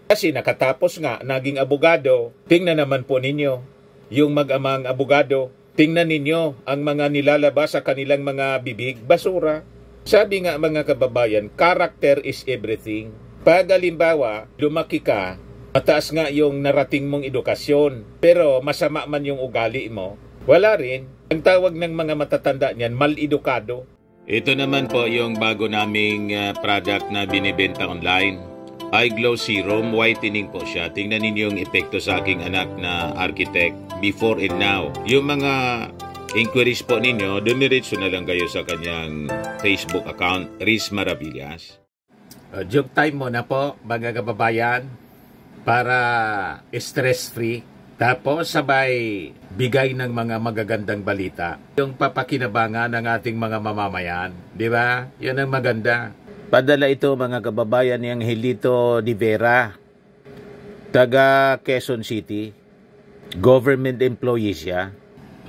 Kasi nakatapos nga, naging abogado. Tingnan naman po ninyo, yung mag-amang abogado. Tingnan ninyo ang mga nilalabas sa kanilang mga bibig, basura. Sabi nga mga kababayan, character is everything. Pag halimbawa, lumaki ka, mataas nga yung narating mong edukasyon, pero masama man yung ugali mo, wala rin. Ang tawag ng mga matatanda niyan, mal-edukado. Ito naman po yung bago naming product na binibenta online. Eye Glow Serum, whitening po siya. Tingnan ninyo yung epekto sa aking anak na architect before and now. Yung mga inquiries po ninyo, dumiretso na lang kayo sa kanyang Facebook account, Riz Maravillas. Joke time mo na po, mga kababayan, para stress-free. Tapos sabay bigay ng mga magagandang balita. Yung papakinabangan ng ating mga mamamayan. Di ba? Yan ang maganda. Padala ito mga kababayan ni Angelito de Vera, taga Quezon City. Government employee siya.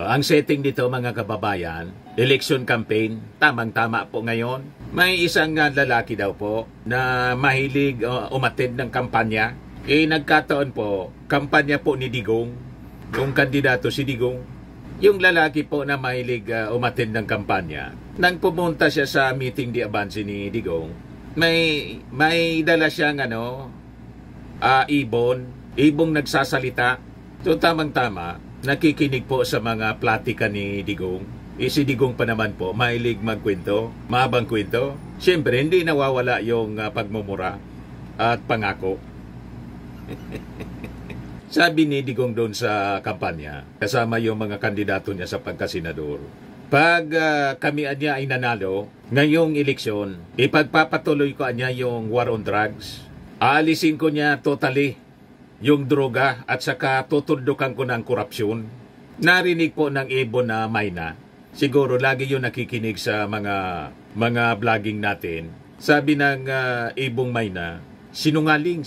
Ang setting dito mga kababayan, election campaign, tamang-tama po ngayon. May isang lalaki daw po na mahilig umattend ng kampanya. Nagkataon po, kampanya po ni Digong, yung kandidato si Digong. Yung lalaki po na mahilig umattend ng kampanya, nang pumunta siya sa meeting di Avance ni Digong, may dala siyang ibong nagsasalita. So tamang-tama, nakikinig po sa mga platika ni Digong. Si Digong pa naman po, mahilig magkwento, mahabang kwento. Siyempre, hindi nawawala yung pagmumura at pangako. Sabi ni Digong doon sa kampanya, kasama yung mga kandidato niya sa pagkasenador, pag kami niya ay nanalo, ngayong eleksyon, ipagpapatuloy ko niya yung war on drugs. Aalisin ko niya totally yung droga at saka tutundukan ko ng korupsyon. Narinig po ng Ibon na Mayna, siguro lagi yung nakikinig sa mga vlogging natin. Sabi ng Ibong Mayna, sinungaling.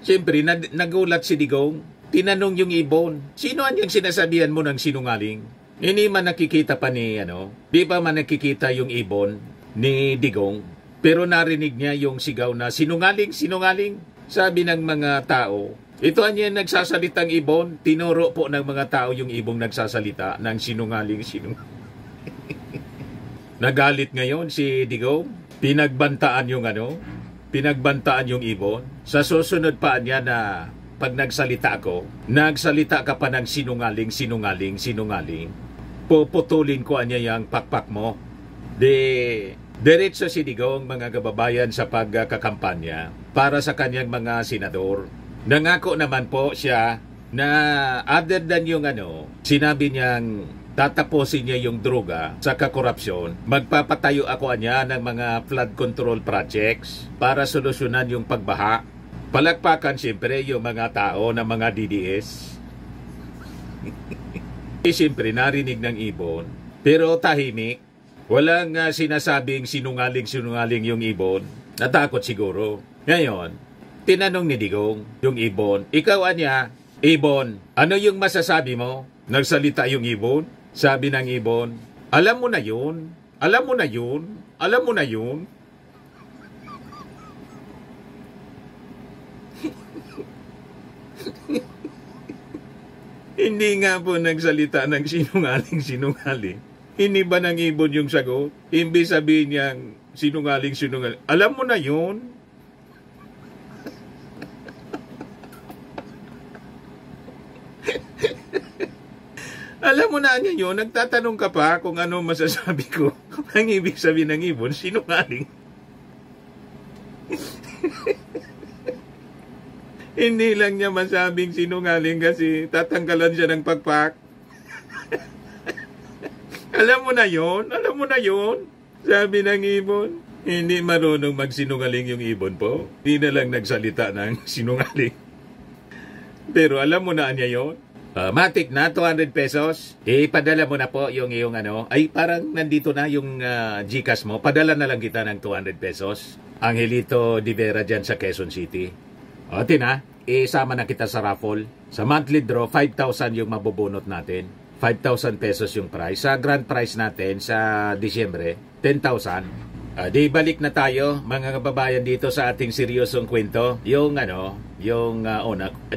Siyempre, nagulat si Digong. Tinanong yung Ibon, sino yung sinasabihan mo ng sinungaling? Hindi man nakikita pa ni, di pa man nakikita yung Ibon ni Digong. Pero narinig niya yung sigaw na sinungaling. Sabi ng mga tao, ito yung nagsasalitang Ibon. Tinuro po ng mga tao yung Ibong nagsasalita ng sinungaling. Nagalit ngayon si Digong. Pinagbantaan yung Ibon. Sa susunod pa niya na pag nagsalita ka pa ng sinungaling. Puputulin ko niya yung pakpak mo. Diretso si Digong mga kababayan sa pagkakampanya para sa kanyang mga senador. Nangako naman po siya na other than yung sinabi niyang tatapusin niya yung droga sa korupsyon, magpapatayo ako niya ng mga flood control projects para solusyonan yung pagbaha. Palakpakan siyempre yung mga tao ng mga DDS. Siyempre narinig ng Ibon, pero tahimik. Walang sinasabing sinungaling yung Ibon. Natakot siguro. Ngayon, tinanong ni Digong yung Ibon, ikaw Ibon, ano yung masasabi mo? Nagsalita yung Ibon. Sabi ng Ibon, alam mo na yun. Hindi nga po nagsalita ng sinungaling. Hindi ba ng Ibon yung sagot? Imbis sabihin niyang sinungaling. Alam mo na yun. Alam mo na niya yun, nagtatanong ka pa kung ano masasabi ko. Ang ibig sabihin ng Ibon, sinungaling. Hindi lang niya masabing sinungaling kasi tatanggalan siya ng pagpak. Alam mo na yun. Sabi ng Ibon. Hindi marunong magsinungaling yung Ibon po. Hindi na lang nagsalita ng sinungaling. Pero alam mo na niya yun. Matik na, 200 pesos. Padala mo na po yung iyong Ay, parang nandito na yung GCash mo. Padala na lang kita ng 200 pesos. Angelito de Vera dyan sa Quezon City. O, isama na kita sa raffle. Sa monthly draw, 5,000 yung mabubunot natin. 5,000 pesos yung price. Sa grand prize natin sa Disyembre, 10,000. Di balik na tayo mga kababayan dito sa ating seryosong kwento. Yung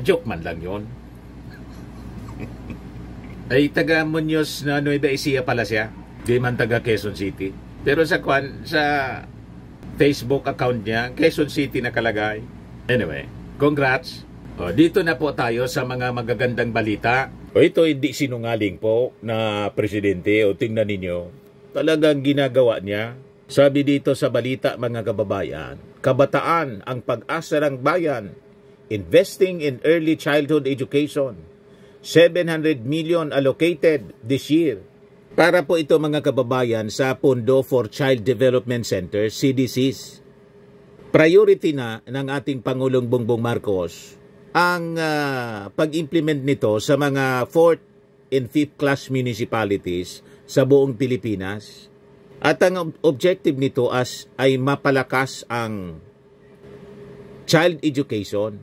joke man lang yon. Ay taga Muñoz na Nueva Ecija pala siya. Di man taga Quezon City. Pero sa Facebook account niya, Quezon City nakalagay. Anyway, congrats. Dito na po tayo sa mga magagandang balita. Ito hindi sinungaling po na presidente. Tingnan ninyo, talagang ginagawa niya. Sabi dito sa balita mga kababayan, kabataan ang pag-asa ng bayan, investing in early childhood education, 700 million allocated this year. Para po ito mga kababayan sa Pondo for Child Development Center, CDCs. Priority na ng ating Pangulong Bongbong Marcos ang pag-implement nito sa mga 4th and 5th class municipalities sa buong Pilipinas. At ang objective nito ay mapalakas ang child education.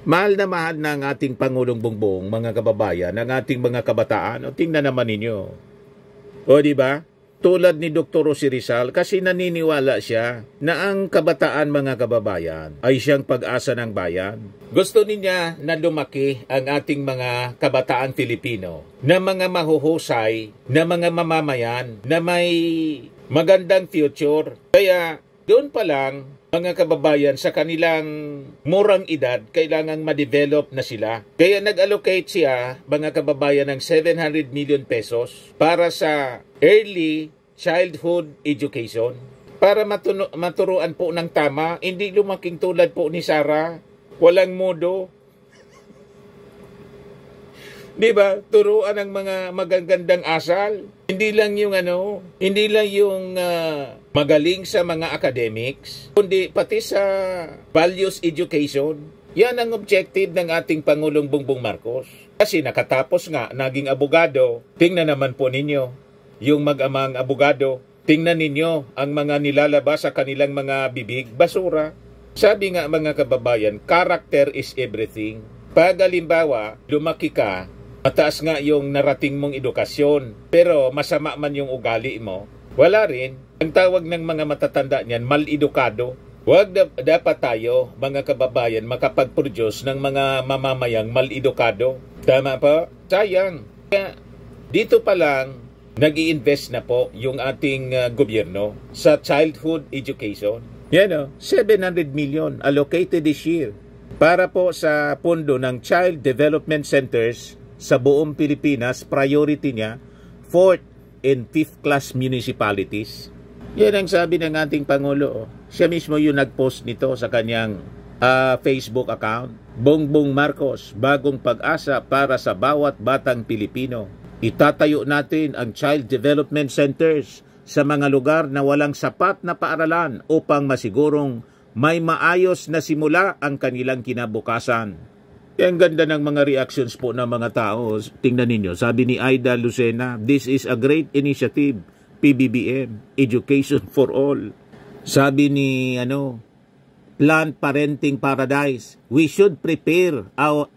Mahal na mahal ng ating Pangulong Bongbong, mga kababayan, ng ating mga kabataan. Tingnan naman ninyo. Di ba? Tulad ni Dr. Rosie Rizal, kasi naniniwala siya na ang kabataan, mga kababayan, ay siyang pag-asa ng bayan. Gusto niya na lumaki ang ating mga kabataan Filipino na mga mahuhusay, na mga mamamayan, na may magandang future. Kaya doon pa lang, mga kababayan, sa kanilang murang edad, kailangang ma-develop na sila. Kaya nag-allocate siya, mga kababayan, ng 700 million pesos para sa early childhood education. Para maturuan po ng tama, hindi lumaking tulad po ni Sarah, walang modo. Di ba? Turuan ng mga magagandang asal. Hindi lang yung magaling sa mga academics, kundi pati sa values education. Yan ang objective ng ating Pangulong Bongbong Marcos. Kasi nakatapos nga, naging abogado. Tingnan naman po ninyo, yung mag-amang abogado. Tingnan ninyo ang mga nilalabas sa kanilang mga bibig, basura. Sabi nga mga kababayan, character is everything. Pag halimbawa, lumaki ka, mataas nga yung narating mong edukasyon, pero masama man yung ugali mo, wala rin. Ang tawag ng mga matatanda niyan, mal-edukado. Dapat tayo, mga kababayan, makapag-produce ng mga mamamayang mal-edukado. Tama pa? Sayang. Kaya dito pa lang, nag-i-invest na po yung ating gobyerno sa childhood education. Yan 700 million allocated this year para po sa pondo ng Child Development Centers sa buong Pilipinas. Priority niya 4th and 5th class municipalities. Yan ang sabi ng ating Pangulo. Siya mismo yung nag-post nito sa kanyang Facebook account. Bongbong Marcos, bagong pag-asa para sa bawat batang Pilipino. Itatayo natin ang Child Development Centers sa mga lugar na walang sapat na paaralan upang masigurong may maayos na simula ang kanilang kinabukasan. Ang ganda ng mga reactions po ng mga tao. Tingnan ninyo, sabi ni Aida Lucena, this is a great initiative, PBBM, Education for All. Sabi ni Planned Parenting Paradise, we should prepare our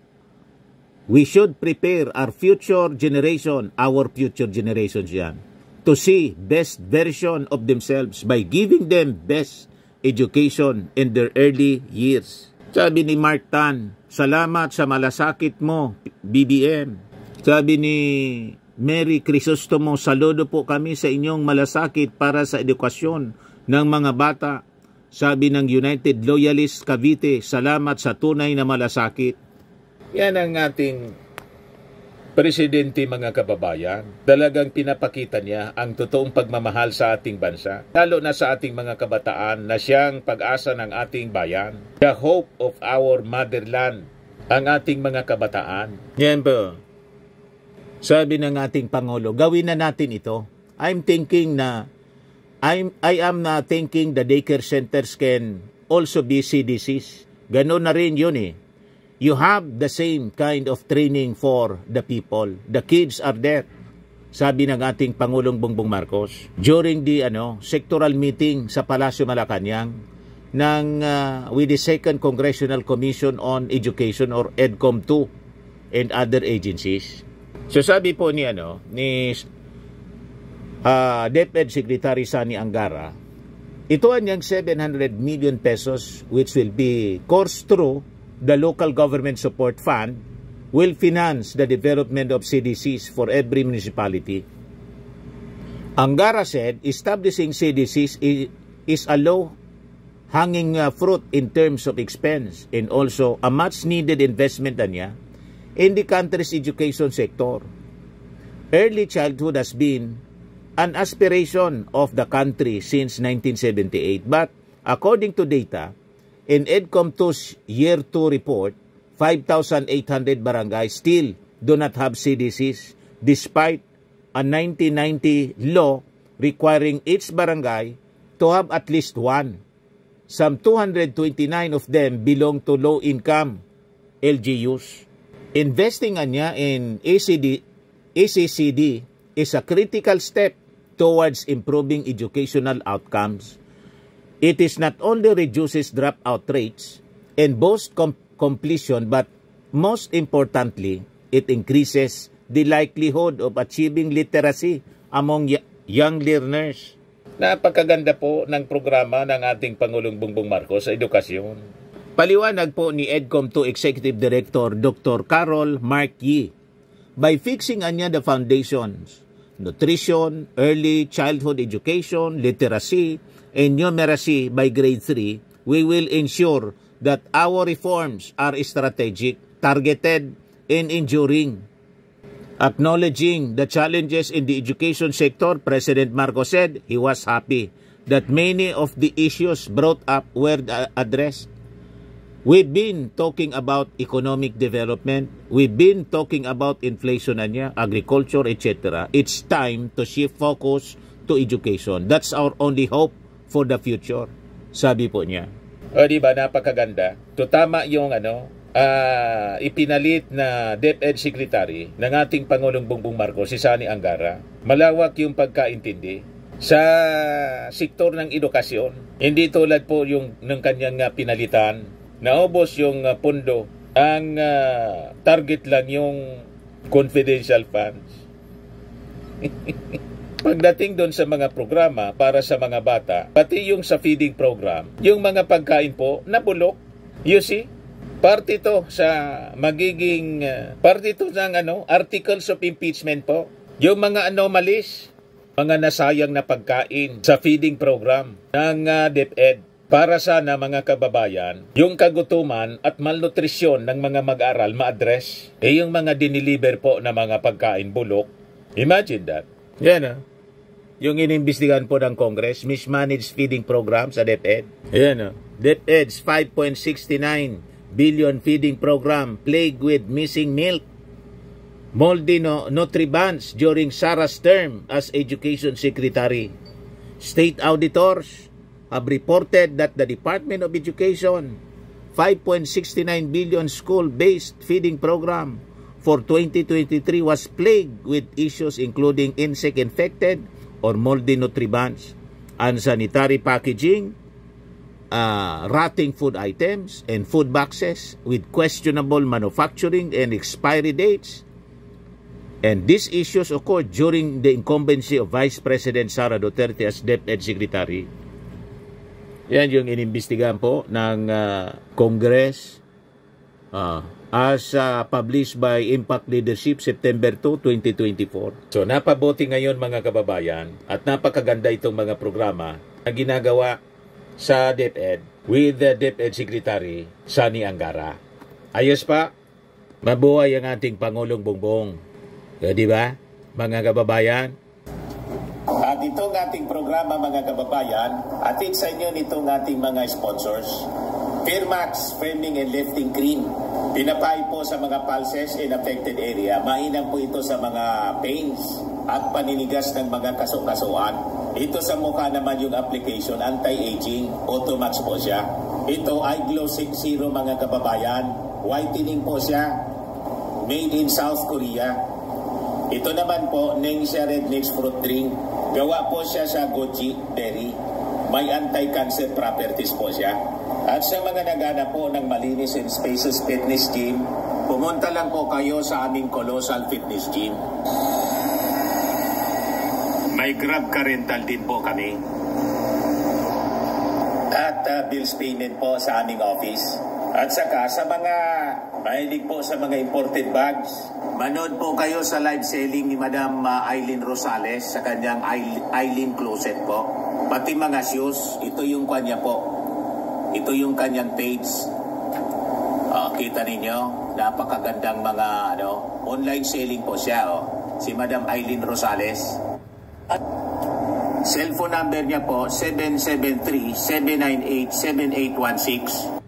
future generation, our future generations yan, to see best version of themselves by giving them best education in their early years. Sabi ni Mark Tan, salamat sa malasakit mo, BBM. Sabi ni Mary Crisostomo, saludo po kami sa inyong malasakit para sa edukasyon ng mga bata. Sabi ng United Loyalists Cavite, salamat sa tunay na malasakit. Yan ang ating presidente, mga kababayan. Talagang pinapakita niya ang totoong pagmamahal sa ating bansa. Lalo na sa ating mga kabataan na siyang pag-asa ng ating bayan. The hope of our motherland. Ang ating mga kabataan. Yan ba? Sabi ng ating Pangulo, gawin na natin ito. I am thinking the daycare centers can also be CDCs. Ganon na rin yun eh. You have the same kind of training for the people. The kids are there. Sabi ng ating Pangulong Bongbong Marcos during the sectoral meeting sa Palasyo Malacanang with the Second Congressional Commission on Education or EDCOM 2 and other agencies. So sabi po ni DepEd Secretary Sani Angara, Ito ang 700 million pesos which will be coursed through the local government support fund will finance the development of CDCs for every municipality. Angara said establishing CDCs is a low-hanging fruit in terms of expense and also a much-needed investment niya in the country's education sector. Early childhood has been an aspiration of the country since 1978, but according to data, in EDCOM2's Year 2 report, 5,800 barangays still do not have CDCs despite a 1990 law requiring each barangay to have at least one. Some 229 of them belong to low-income LGUs. Investing niya in ACCD is a critical step towards improving educational outcomes. It is not only reduces dropout rates and boosts completion, but most importantly, it increases the likelihood of achieving literacy among young learners. Napakaganda po ng programa ng ating Pangulong Bongbong Marcos sa edukasyon. Paliwanag po ni EDCOM2 Executive Director Dr. Carol Mark Yee, by fixing the foundations, nutrition, early childhood education, literacy, and numeracy by grade 3, we will ensure that our reforms are strategic, targeted, and enduring. Acknowledging the challenges in the education sector, President Marcos said he was happy that many of the issues brought up were addressed. We've been talking about economic development, we've been talking about inflation agriculture, etc. It's time to shift focus to education. That's our only hope for the future, sabi po niya. O diba, napakaganda. Tama yung ipinalit na DepEd Secretary ng ating Pangulong Bongbong Marcos, si Sani Angara. Malawak yung pagkaintindi sa sektor ng edukasyon. Hindi tulad po yung ng kanyang pinalitan. Naubos yung pundo. Ang target lang yung confidential funds. Pagdating doon sa mga programa para sa mga bata, pati yung sa feeding program, yung mga pagkain po, nabulok. You see? Parte ito sa magiging, parte ito ng articles of impeachment po. Yung mga anomalies, mga nasayang na pagkain sa feeding program ng DepEd. Para sana mga kababayan, yung kagutuman at malnutrisyon ng mga mag-aaral ma-address. Yung mga diniliver po na mga pagkain bulok. Imagine that. Yan yung inimbestigahan po ng Congress, mismanaged feeding program sa DepEd. Yan DepEd's 5.69 billion feeding program plagued with missing milk, moldy nutrients during Sara's term as Education Secretary. State auditors have reported that the Department of Education 5.69 billion school-based feeding program for 2023 was plagued with issues including insect-infected or moldy nutrients, unsanitary packaging, rotting food items, and food boxes with questionable manufacturing and expiry dates. And these issues occurred during the incumbency of Vice President Sara Duterte as DepEd Secretary. Yan yung inimbestigahan po ng Congress as published by Impact Leadership September 2, 2024. So napabuti ngayon mga kababayan at napakaganda itong mga programa na ginagawa sa DepEd with the DepEd Secretary Sani Angara. Ayos pa, mabuhay ang ating Pangulong Bongbong. Di ba, mga kababayan? At itong ating programa mga kababayan, atin sa inyo nitong ating mga sponsors. Firmax Framing and Lifting Cream. Pinapay po sa mga pulses in affected area. Mainam po ito sa mga pains at paninigas ng mga kaso-kasuan. Ito sa mukha naman yung application, anti-aging, Automax po siya. Ito ay Glow 60 mga kababayan. Whitening po siya. Made in South Korea. Ito naman po, Ningxia Red Mix Fruit Drink. Gawa po siya sa goji berry. May anti-cancer properties po siya. At sa mga nagana po ng malinis and spacious fitness gym, pumunta lang po kayo sa aming Colossal Fitness Gym. May Grab ka rental din po kami. bills payment po sa aming office. At saka sa mga mahilig po sa mga imported bags, manood po kayo sa live selling ni Madam Eileen Rosales sa kanyang Eileen Closet po. Pati mga shoes, ito yung kanya po. Ito yung kanyang page. Kita ninyo, napakagandang mga online selling po siya. Si Madam Eileen Rosales. At cellphone number niya po, 773-798-7816.